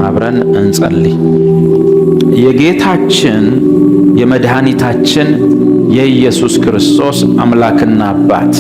አብረን እንጸልይ። የጌታችን የመድኃኒታችን የኢየሱስ ክርስቶስ አምላክና አባት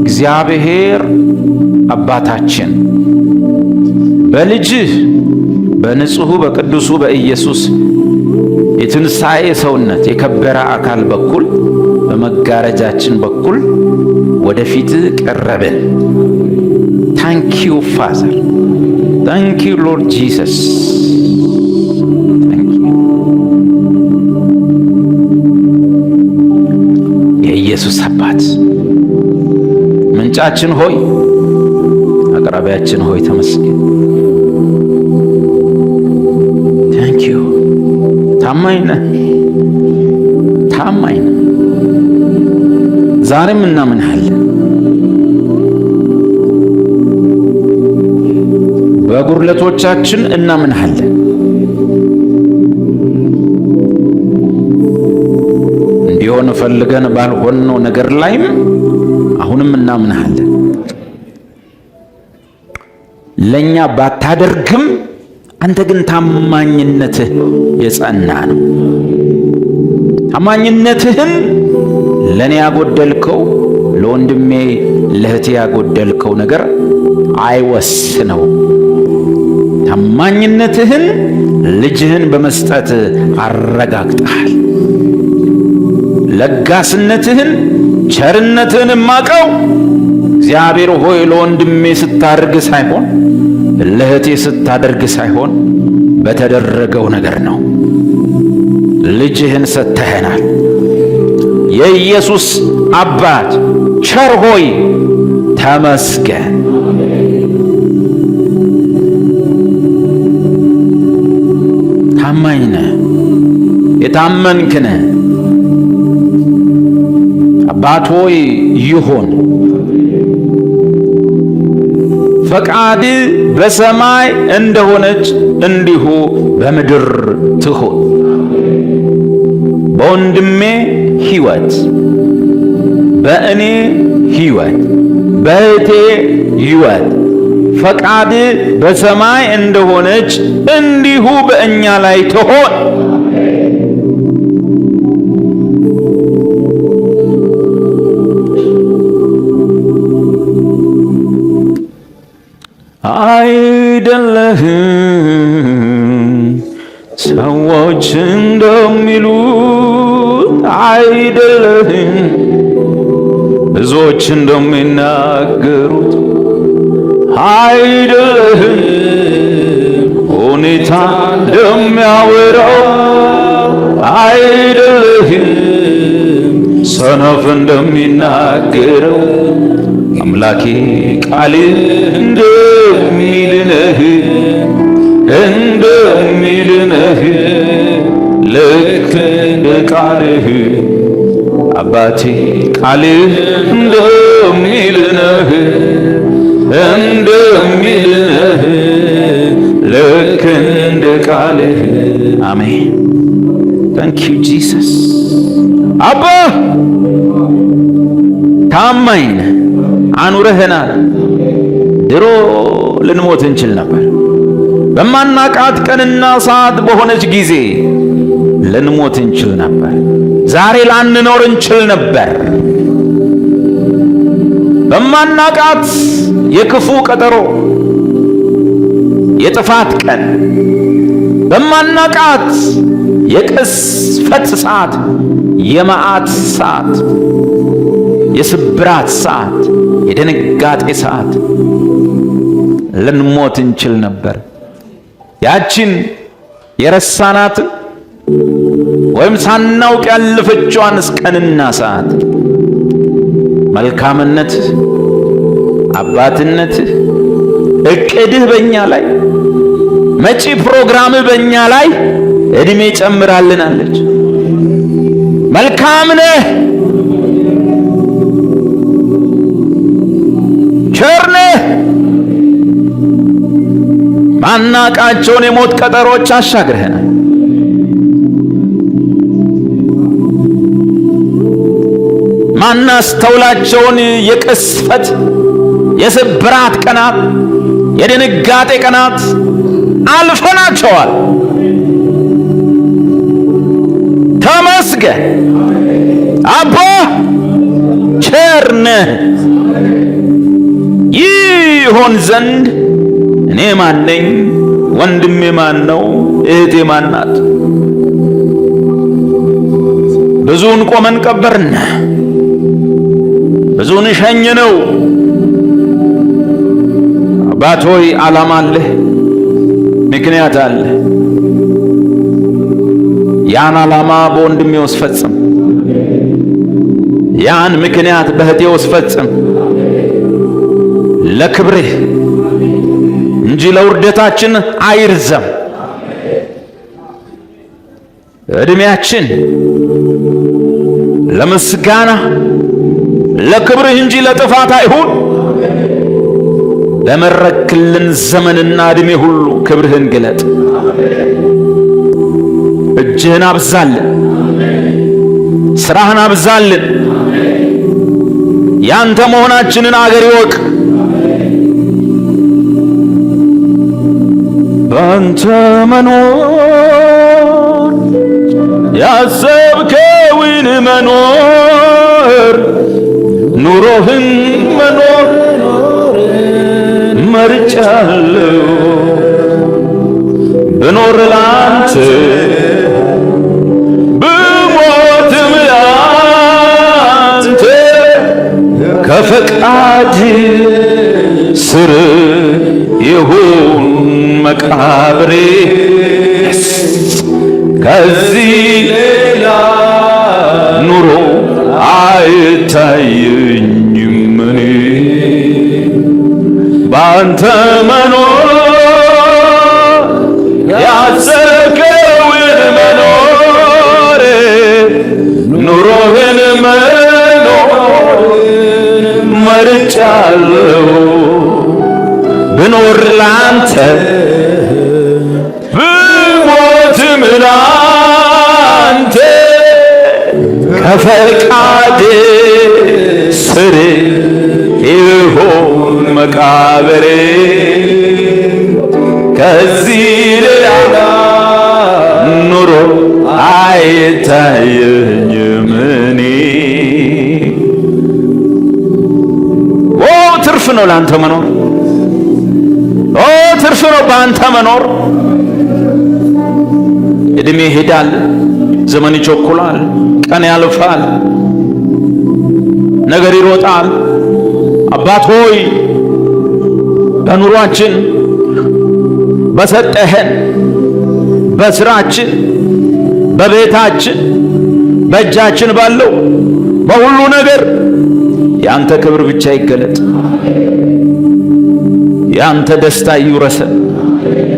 እግዚአብሔር አባታችን በልጅህ በንጹሑ በቅዱሱ በኢየሱስ የትንሣኤ ሰውነት የከበረ አካል በኩል በመጋረጃችን በኩል ወደፊት ቀረብን። ታንክ ዩ ፋዘር፣ ታንክ ዩ ሎርድ ጂሰስ፣ ታንክ ዩ የኢየሱስ አባት ምንጫችን ሆይ አቅራቢያችን ሆይ ተመስገን። ታንክ ዩ ታማኝ ነህ፣ ታማኝ ነህ። ዛሬም እናምንሃለን። በጉድለቶቻችን እናምንሃለን። እንዲሆን ፈልገን ባልሆነው ነገር ላይም አሁንም እናምንሃለን። ለኛ ባታደርግም አንተ ግን ታማኝነትህ የጸና ነው። ታማኝነትህን ለኔ ያጎደልከው ለወንድሜ ለእህቴ ያጎደልከው ነገር አይወስነው። ታማኝነትህን ልጅህን በመስጠት አረጋግጠሃል። ለጋስነትህን ቸርነትህን ማቀው እግዚአብሔር ሆይ ለወንድሜ ስታደርግ ሳይሆን ለእህቴ ስታደርግ ሳይሆን በተደረገው ነገር ነው። ልጅህን ሰጥተኸናል። የኢየሱስ አባት ቸር ሆይ ተመስገን። ታማኝ ነህ፣ የታመንክ ነህ። አባት ሆይ ይሁን ፈቃድ በሰማይ እንደሆነች እንዲሁ በምድር ትሁን። በወንድሜ ሕይወት፣ በእኔ ሕይወት፣ በእህቴ ሕይወት ፈቃድ በሰማይ እንደሆነች እንዲሁ በእኛ ላይ ትሆን። አይደለህም ሰዎች እንደሚሉት፣ አይደለህም ብዙዎች እንደሚናገሩት፣ አይደለህም ሁኔታ እንደሚያወራው፣ አይደለህም ሰነፍ እንደሚናገረው። አምላኬ ቃልህ እንደሚልነህ እንደሚልነህ ልክ እንደ ቃልህ አባቴ ቃልህ እንደሚልነህ እንደሚልነህ ልክ እንደ ቃልህ። አሜን። ታንክ ዩ ጂሰስ። አባ ታማኝ ነህ፣ አኑረህናል። ድሮ ልንሞት እንችል ነበር። በማናቃት ቀንና ሰዓት በሆነች ጊዜ ልንሞት እንችል ነበር። ዛሬ ላንኖር እንችል ነበር። በማናቃት የክፉ ቀጠሮ የጥፋት ቀን፣ በማናቃት የቅስፈት ሰዓት፣ የመዓት ሰዓት፣ የስብራት ሰዓት፣ የድንጋጤ ሰዓት ልንሞት እንችል ነበር። ያችን የረሳናትን ወይም ሳናውቅ ያለፈችዋን ቀንና ሰዓት መልካምነትህ፣ አባትነትህ፣ እቅድህ በእኛ ላይ፣ መጪ ፕሮግራምህ በእኛ ላይ ዕድሜ ጨምራልናለች። መልካም ነህ፣ ቸር ነህ። ማናቃቸውን የሞት ቀጠሮች አሻግረህናል። ማናስተውላቸውን የቅስፈት የስብራት ቀናት፣ የድንጋጤ ቀናት፣ አልፈናቸዋል። ተመስገን አባ ቸር ነህ። ይሆን ዘንድ እኔ ማን ነኝ? ወንድሜ ማን ነው? እህቴ ማን ናት? ብዙውን ቆመን ቀበርን፣ ብዙውን ሸኝ ነው። አባት ሆይ ዓላማ አለህ፣ ምክንያት አለ። ያን ዓላማ በወንድሜ ውስጥ ፈጽም። ያን ምክንያት በእህቴ ውስጥ ፈጽም። ለክብርህ እንጂ ለውርደታችን አይርዘም። ዕድሜያችን ለምስጋና ለክብርህ እንጂ ለጥፋት አይሁን። ለመረክልን ዘመንና ዕድሜ ሁሉ ክብርህን ግለጥ። እጅህን አብዛልን፣ ሥራህን አብዛልን። ያንተ መሆናችንን አገር ይወቅ። ባንተ መኖር ያሰብከውን መኖር ኑሮህን መኖር መርጫለሁ። ብኖር ላንተ ብሞትም ላንተ ከፈቃድ ስር ይሁን መቃብሬ። ከዚህ ሌላ ኑሮ አይታየኝም። እኔ ባንተ መኖር ያሰብከውን መኖር ኑሮህን መኖር መርጫለሁ። ብኖር ላንተ ብሞትም ላንተ ከፈቃድ ስር ይሁን መቃብሬ። ከዚህ ሌላ ኑሮ አይታየኝም። እኔ ትርፍ ነው ላንተ መኖር። ትርፍ ነው በአንተ መኖር። ዕድሜ ይሄዳል፣ ዘመን ይቸኩላል፣ ቀን ያልፋል፣ ነገር ይሮጣል። አባት ሆይ በኑሯችን በሰጠህን በስራችን በቤታችን በእጃችን ባለው በሁሉ ነገር ያንተ ክብር ብቻ ይገለጥ። ያንተ ደስታ ይውረሰን፣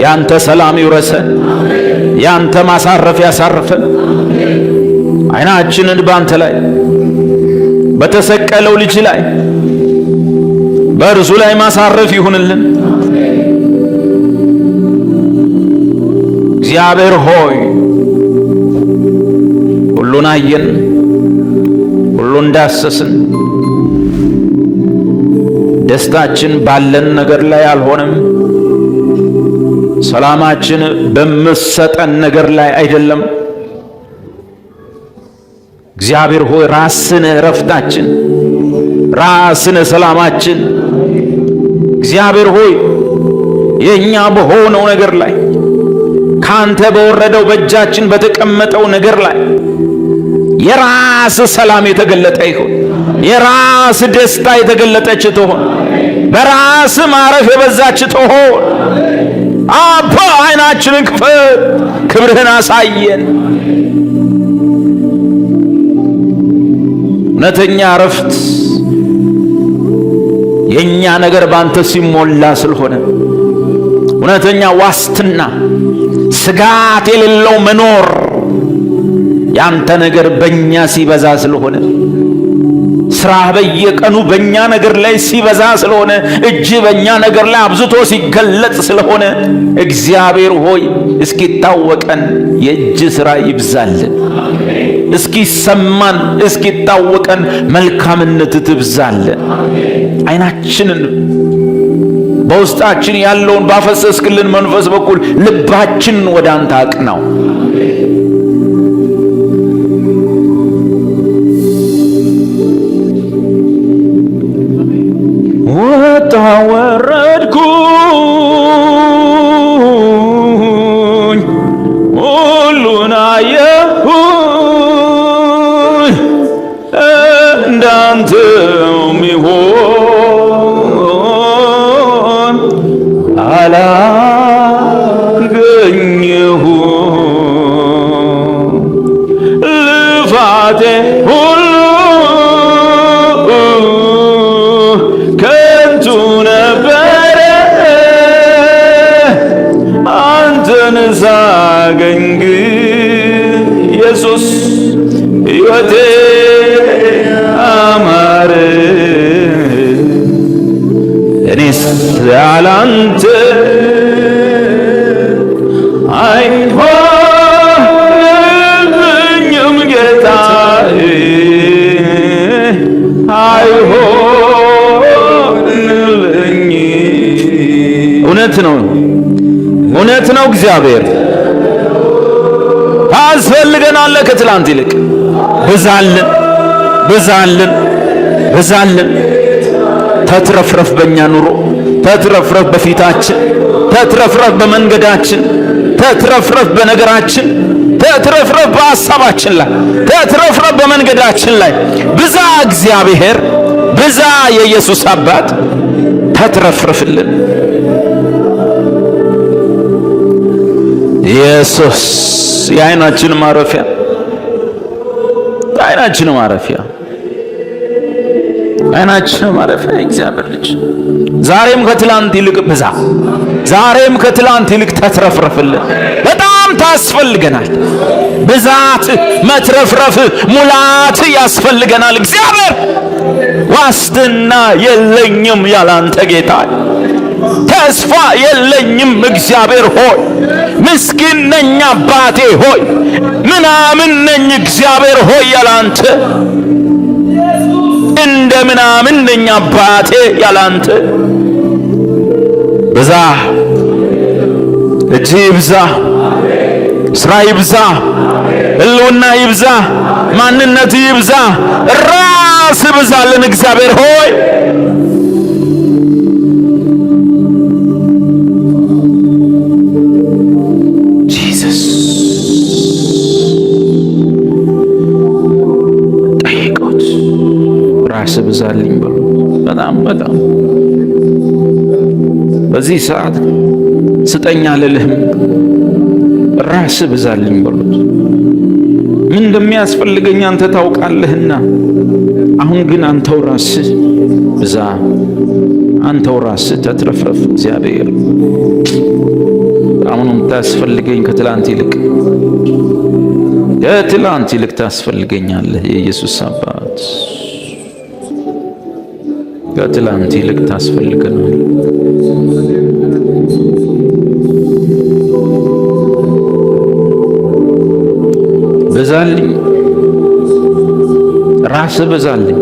ያንተ ሰላም ይውረሰን፣ ያንተ ማሳረፍ ያሳርፈን። ዓይናችንን ባንተ ላይ በተሰቀለው ልጅ ላይ በእርሱ ላይ ማሳረፍ ይሁንልን። እግዚአብሔር ሆይ ሁሉን አየን፣ ሁሉን ዳሰስን። ደስታችን ባለን ነገር ላይ አልሆነም። ሰላማችን በምሰጠን ነገር ላይ አይደለም። እግዚአብሔር ሆይ ራስን እረፍታችን፣ ራስን ሰላማችን። እግዚአብሔር ሆይ የኛ በሆነው ነገር ላይ ካንተ በወረደው በእጃችን በተቀመጠው ነገር ላይ የራስ ሰላም የተገለጠ ይሁን። የራስ ደስታ የተገለጠች ትሆን። በራስ ማረፍ የበዛች ትሆን። አባ ዓይናችንን ክፈት፣ ክብርህን አሳየን። እውነተኛ እረፍት የኛ ነገር ባንተ ሲሞላ ስለሆነ፣ እውነተኛ ዋስትና ስጋት የሌለው መኖር ያንተ ነገር በእኛ ሲበዛ ስለሆነ፣ ስራህ በየቀኑ በእኛ ነገር ላይ ሲበዛ ስለሆነ፣ እጅ በእኛ ነገር ላይ አብዝቶ ሲገለጥ ስለሆነ፣ እግዚአብሔር ሆይ እስኪታወቀን የእጅ ሥራ ይብዛልን። እስኪሰማን እስኪታወቀን መልካምነት ትብዛልን። ዓይናችንን በውስጣችን ያለውን ባፈሰስክልን መንፈስ በኩል ልባችን ወደ አንተ አቅናው። ወጣ ወረድኩኝ ሁሉን አየሁኝ እንዳንተው ሚሆን አላገኘሁም። ልፋቴ ሁሉ ከንቱ ነበረ አንተን ሳገኝ ግን ኢየሱስ ሕይወቴ አማረ። እኔስ ያላንተ አይሆንልኝም ጌታዬ፣ አይሆንልኝ። እውነት ነው፣ እውነት ነው። እግዚአብሔር ታስፈልገናለህ ከትላንት ይልቅ። ብዛልን፣ ብዛልን፣ ብዛልን። ተትረፍረፍ በእኛ ኑሮ፣ ተትረፍረፍ በፊታችን፣ ተትረፍረፍ በመንገዳችን፣ ተትረፍረፍ በነገራችን፣ ተትረፍረፍ በሐሳባችን ላይ፣ ተትረፍረፍ በመንገዳችን ላይ። ብዛ እግዚአብሔር፣ ብዛ የኢየሱስ አባት፣ ተትረፍረፍልን ኢየሱስ። የዓይናችን ማረፊያ፣ የዓይናችን ማረፊያ፣ የዓይናችን ማረፊያ እግዚአብሔር ልጅ ዛሬም ከትላንት ይልቅ ብዛ፣ ዛሬም ከትላንት ይልቅ ተትረፍረፍልን። በጣም ታስፈልገናል። ብዛት፣ መትረፍረፍ፣ ሙላት ያስፈልገናል። እግዚአብሔር ዋስትና የለኝም ያላንተ ጌታ፣ ተስፋ የለኝም እግዚአብሔር ሆይ፣ ምስኪን ነኝ አባቴ ሆይ፣ ምናምን ነኝ እግዚአብሔር ሆይ ያላንተ፣ እንደ ምናምን ነኝ አባቴ ያላንተ። ብዛ፣ እጅ ይብዛ፣ ስራ ይብዛ፣ ህልውና ይብዛ፣ ማንነት ይብዛ፣ ራስ ብዛልን እግዚአብሔር ሆይ። ጂሰስ ጠይቁት፣ ራስ ብዛልኝ በሉ። በጣም በጣም በዚህ ሰዓት ስጠኝ አልልህም፣ ራስ ብዛልኝ በሉት። ምን እንደሚያስፈልገኝ አንተ ታውቃለህና፣ አሁን ግን አንተው ራስህ ብዛ፣ አንተው ራስህ ተትረፍረፍ። እግዚአብሔር አሁን ታስፈልገኝ ከትላንት ይልቅ፣ ከትላንት ይልቅ ታስፈልገኛለህ የኢየሱስ አባት፣ ከትላንት ይልቅ ታስፈልገናል። በዛልኝ፣ ራስ በዛልኝ።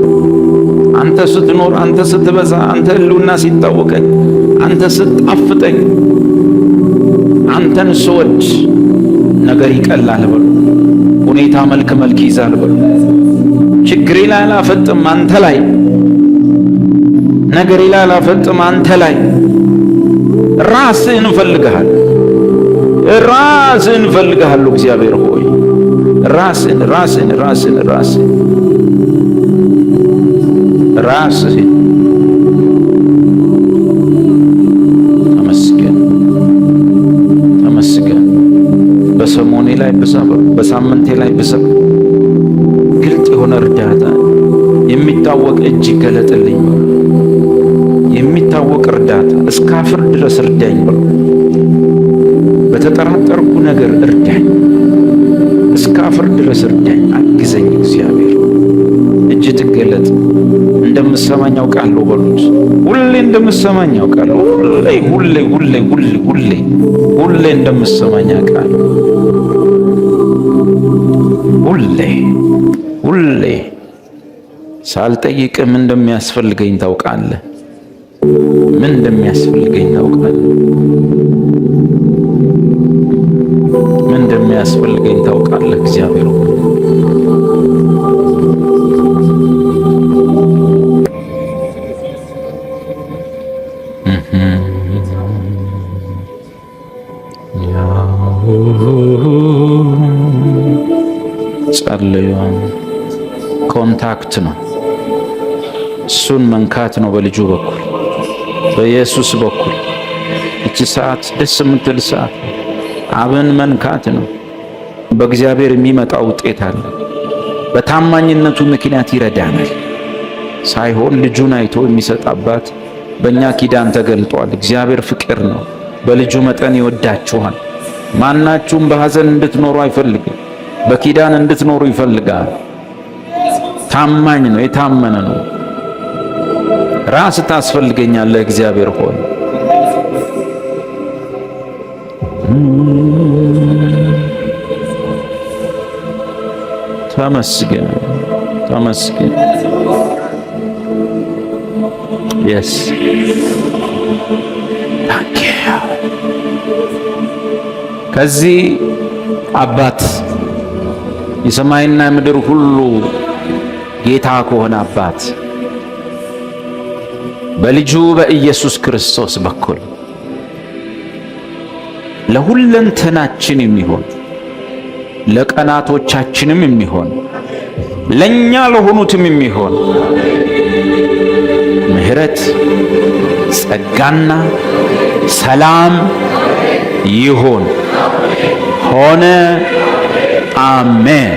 አንተ ስትኖር፣ አንተ ስትበዛ፣ አንተ ህልውና ሲታወቀኝ፣ አንተ ስትጣፍጠኝ፣ አንተን ስወድ ነገር ይቀላል በሉ። ሁኔታ መልክ ይይዛል በሉ። ችግሬ ላይ አላፈጥም አንተ ላይ፣ ነገሬ ላይ አላፈጥም አንተ ላይ። ራስህን እፈልግሃለሁ፣ ራስህን እፈልግሃለሁ እግዚአብሔር ሆይ፣ ራስህን ራስህን ራስህን ራስህን ራስህን። ተመስገን ተመስገን። በሰሞኔ ላይ ብዛ፣ በሳምንቴ ላይ ብዛ። ግልጥ የሆነ እርዳታ፣ የሚታወቅ እጅ ይገለጥልኝ፣ የሚታወቅ እርዳታ። እስካፍር ድረስ እርዳኝ ብሎ በተጠራጠርኩ ነገር እርዳኝ፣ እስካፍር ድረስ እርዳኝ፣ አግዘኝ እግዚአብሔር። እጅ ትገለጥ። እንደምሰማኝ አውቃለሁ በሉት። ሁሌ እንደምሰማኝ አውቃለሁ። ሁሌ ሁሌ ሁሌ ሁሌ ሁሌ ሁሌ እንደምሰማኝ አውቃለሁ። ሁሌ ሁሌ ሳልጠይቅም እንደሚያስፈልገኝ ታውቃለህ። ምን እንደሚያስፈልገኝ ታውቃለህ? ምን እንደሚያስፈልገኝ ታውቃለህ? እግዚአብሔር ጸልዩ። ኮንታክት ነው፣ እሱን መንካት ነው። በልጁ በኩል በኢየሱስ በኩል እቺ ሰዓት ደስ የምትል ሰዓት አብን መንካት ነው። በእግዚአብሔር የሚመጣ ውጤት አለ። በታማኝነቱ ምክንያት ይረዳናል ሳይሆን ልጁን አይቶ የሚሰጥ አባት በእኛ ኪዳን ተገልጧል። እግዚአብሔር ፍቅር ነው። በልጁ መጠን ይወዳችኋል። ማናችሁም በሐዘን እንድትኖሩ አይፈልግም። በኪዳን እንድትኖሩ ይፈልጋል። ታማኝ ነው፣ የታመነ ነው። ራስ ታስፈልገኛለህ እግዚአብሔር ሆይ። ተመስገን ተመስገን። የስ ከዚህ አባት የሰማይና የምድር ሁሉ ጌታ ከሆነ አባት በልጁ በኢየሱስ ክርስቶስ በኩል ለሁለንተናችን የሚሆን ለቀናቶቻችንም የሚሆን ለኛ ለሆኑትም የሚሆን ምሕረት፣ ጸጋና ሰላም ይሁን። ሆነ። አሜን።